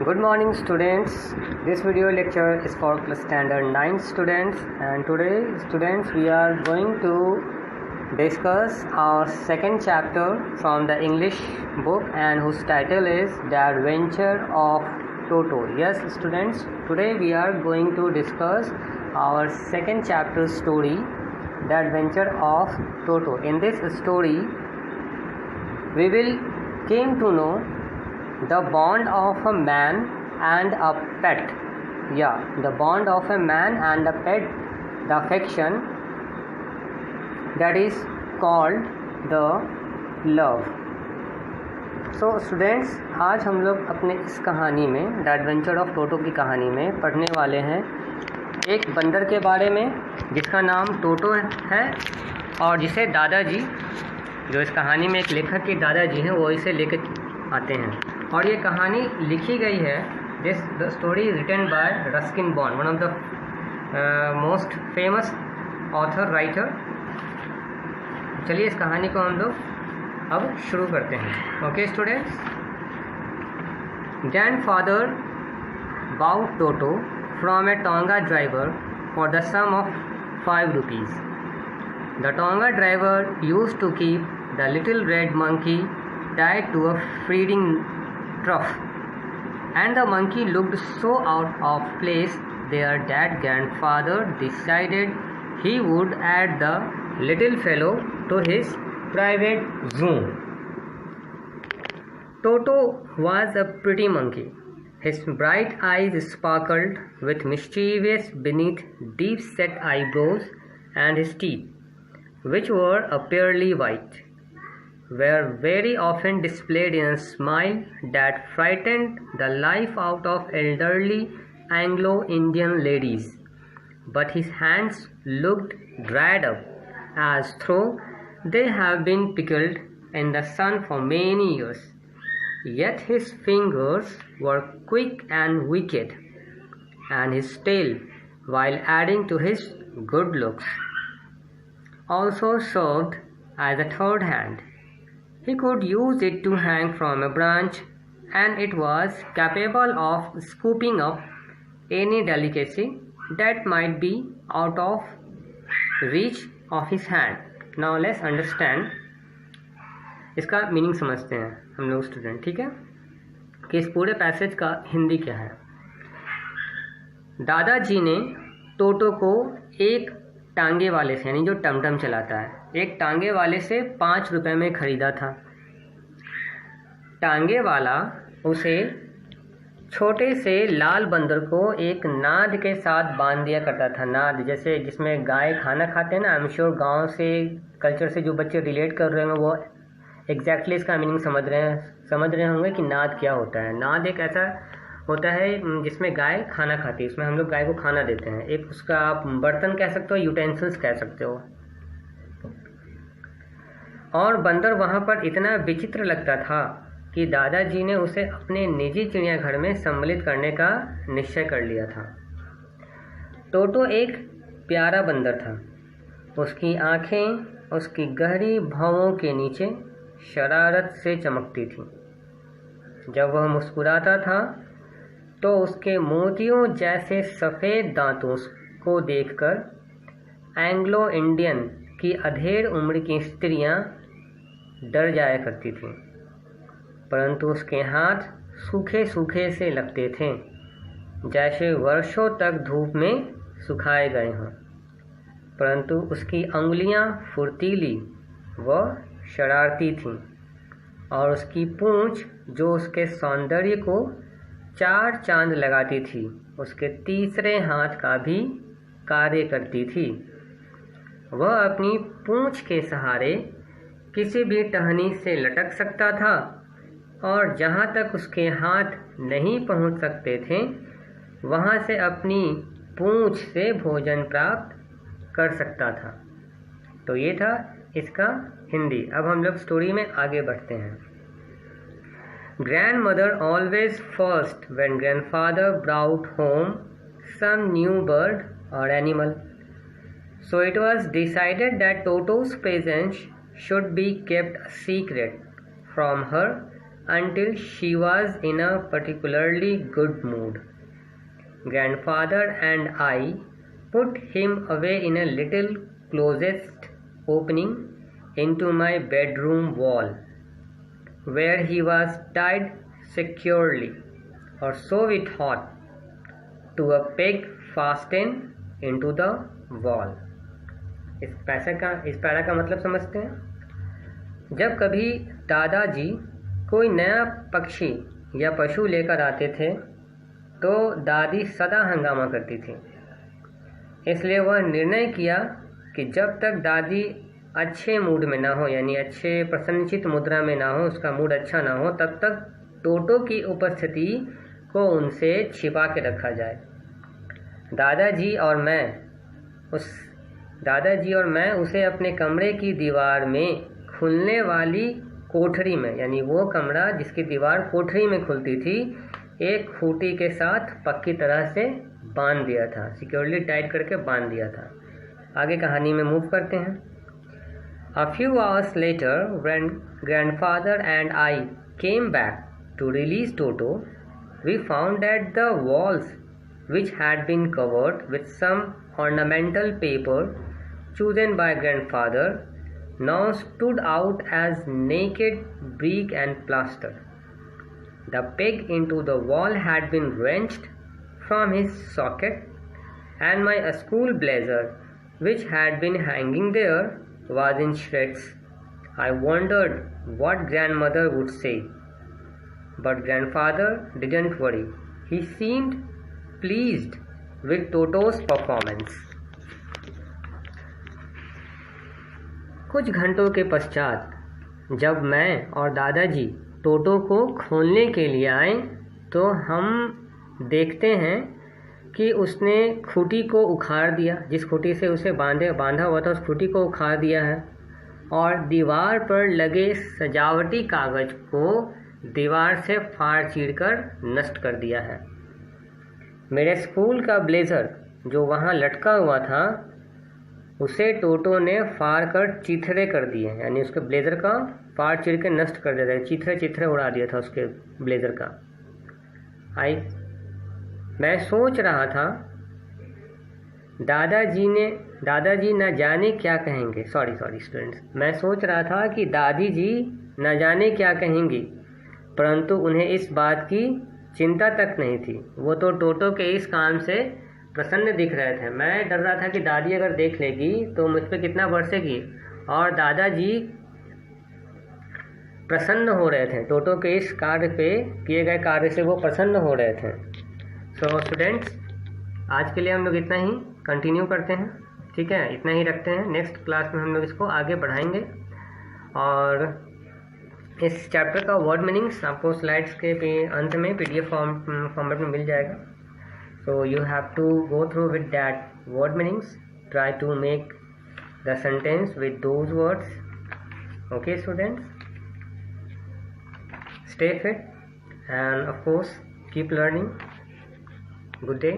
Good morning students. This video lecture is for class standard 9 students, and today students we are going to discuss our second chapter from the English book and whose title is The Adventure of Toto. Yes students, today we are going to discuss our second chapter story, The Adventure of Toto. In this story we will came to know the bond of a man and a pet. The bond of a man and a pet, the affection that is called the love. So students, आज हम लोग अपने इस कहानी में, the adventure of Toto की कहानी में पढ़ने वाले हैं एक बंदर के बारे में जिसका नाम टोटो है और जिसे दादाजी, जो इस कहानी में एक लेखक के दादाजी हैं, वो इसे लेकर आते हैं। और ये कहानी लिखी गई है, the story is written by Ruskin Bond, one of the most famous author writer. चलिए इस कहानी को हम लोग अब शुरू करते हैं। Okay students, grandfather bought Toto from a tonga driver for the sum of 5 rupees. The Tonga driver used to keep the little red monkey tied to a feeding trough, and the monkey looked so out of place there that grandfather decided he would add the little fellow to his private zoo. Toto was a pretty monkey. His bright eyes sparkled with mischievous beneath deep-set eyebrows, and his teeth, which were a pearly white, were very often displayed in a smile that frightened the life out of elderly Anglo-Indian ladies. But his hands looked dried up, as though they have been pickled in the sun for many years. Yet his fingers were quick and wicked, and his tail, while adding to his good looks, also served as a third hand. He could use it to hang from a branch, and it was capable of scooping up any delicacy that might be out of reach of his hand. Now let's understand, इसका meaning समझते हैं हम लोग student, ठीक है, कि इस पूरे पैसेज का हिंदी क्या है। दादाजी ने टोटो को एक टांगे वाले से, यानी जो टमटम चलाता है, एक टांगे वाले से 5 रुपए में ख़रीदा था। टांगे वाला उसे छोटे से लाल बंदर को एक नाद के साथ बांध दिया करता था। नाद जैसे जिसमें गाय खाना खाते हैं ना, आई एम श्योर गाँव से कल्चर से जो बच्चे रिलेट कर रहे हैं वो एग्जैक्टली इसका मीनिंग समझ रहे होंगे कि नाद क्या होता है। नाद एक ऐसा होता है जिसमें गाय खाना खाती है, उसमें हम लोग गाय को खाना देते हैं। एक उसका आप बर्तन कह सकते हो, यूटेंसिल्स कह सकते हो। और बंदर वहाँ पर इतना विचित्र लगता था कि दादाजी ने उसे अपने निजी चिड़ियाघर में सम्मिलित करने का निश्चय कर लिया था। टोटो एक प्यारा बंदर था। उसकी आँखें उसकी गहरी भौहों के नीचे शरारत से चमकती थीं। जब वह मुस्कुराता था तो उसके मोतियों जैसे सफ़ेद दांतों को देखकर एंग्लो इंडियन की अधेड़ उम्र की स्त्रियां डर जाया करती थीं, परंतु उसके हाथ सूखे सूखे से लगते थे, जैसे वर्षों तक धूप में सुखाए गए हों, परंतु उसकी अंगुलियां फुर्तीली व शरारती थीं, और उसकी पूंछ जो उसके सौंदर्य को 4 चांद लगाती थी, उसके तीसरे हाथ का भी कार्य करती थी। वह अपनी पूंछ के सहारे किसी भी टहनी से लटक सकता था, और जहाँ तक उसके हाथ नहीं पहुँच सकते थे वहाँ से अपनी पूंछ से भोजन प्राप्त कर सकता था। तो ये था इसका हिंदी। अब हम लोग स्टोरी में आगे बढ़ते हैं। Grandmother always first when grandfather brought home some new bird or animal. So it was decided that Toto's presence should be kept a secret from her until she was in a particularly good mood. Grandfather and I put him away in a little closest opening into my bedroom wall, where he was tied securely, or so we thought, to a peg fastened into the wall. इस para का मतलब समझते हैं। जब कभी दादाजी कोई नया पक्षी या पशु लेकर आते थे तो दादी सदा हंगामा करती थी। इसलिए वह निर्णय किया कि जब तक दादी अच्छे मूड में ना हो, यानी अच्छे प्रसन्नचित मुद्रा में ना हो, उसका मूड अच्छा ना हो, तब तक टोटो की उपस्थिति को उनसे छिपा के रखा जाए। दादाजी और मैं उसे अपने कमरे की दीवार में खुलने वाली कोठरी में, यानी वो कमरा जिसकी दीवार कोठरी में खुलती थी, एक खूंटी के साथ पक्की तरह से बांध दिया था, सिक्योरली टाइट करके बांध दिया था। आगे कहानी में मूव करते हैं। A few hours later, when grandfather and I came back to release Toto, we found that the walls, which had been covered with some ornamental paper chosen by grandfather, now stood out as naked brick and plaster. The peg into the wall had been wrenched from his socket, and my school blazer, which had been hanging there, was in shreds. I wondered what grandmother would say, but grandfather didn't worry. He seemed pleased with Toto's performance. कुछ घंटों के पश्चात जब मैं और दादाजी टोटो को खोलने के लिए आए तो हम देखते हैं कि उसने खूंटी को उखाड़ दिया, जिस खूंटी से उसे बांधा हुआ था उस खूंटी को उखाड़ दिया है, और दीवार पर लगे सजावटी कागज को दीवार से फाड़ चीर कर नष्ट कर दिया है। मेरे स्कूल का ब्लेज़र जो वहाँ लटका हुआ था उसे टोटो ने फाड़ कर चिथड़े कर दिए, यानी उसके ब्लेज़र का फाड़ चीर के नष्ट कर दिया था, चिथड़े उड़ा दिया था उसके ब्लेज़र का। मैं सोच रहा था दादाजी न जाने क्या कहेंगे, सॉरी स्टूडेंट्स, मैं सोच रहा था कि दादी जी न जाने क्या कहेंगी, परंतु उन्हें इस बात की चिंता तक नहीं थी। वो तो टोटो के इस काम से प्रसन्न दिख रहे थे। मैं डर रहा था कि दादी अगर देख लेगी तो मुझ पर कितना बरसेगी, और दादाजी प्रसन्न हो रहे थे, टोटो के इस कार्य पे किए गए कार्य से वो प्रसन्न हो रहे थे। सो स्टूडेंट्स, आज के लिए हम लोग इतना ही कंटिन्यू करते हैं, ठीक है, इतना ही रखते हैं। नेक्स्ट क्लास में हम लोग इसको आगे बढ़ाएंगे, और इस चैप्टर का वर्ड मीनिंग्स आपको स्लाइड्स के अंत में PDF फॉर्मेट में मिल जाएगा। So you have to go through with that word meanings, try to make the sentence with those words. Okay students, stay fit and of course keep learning. Good day.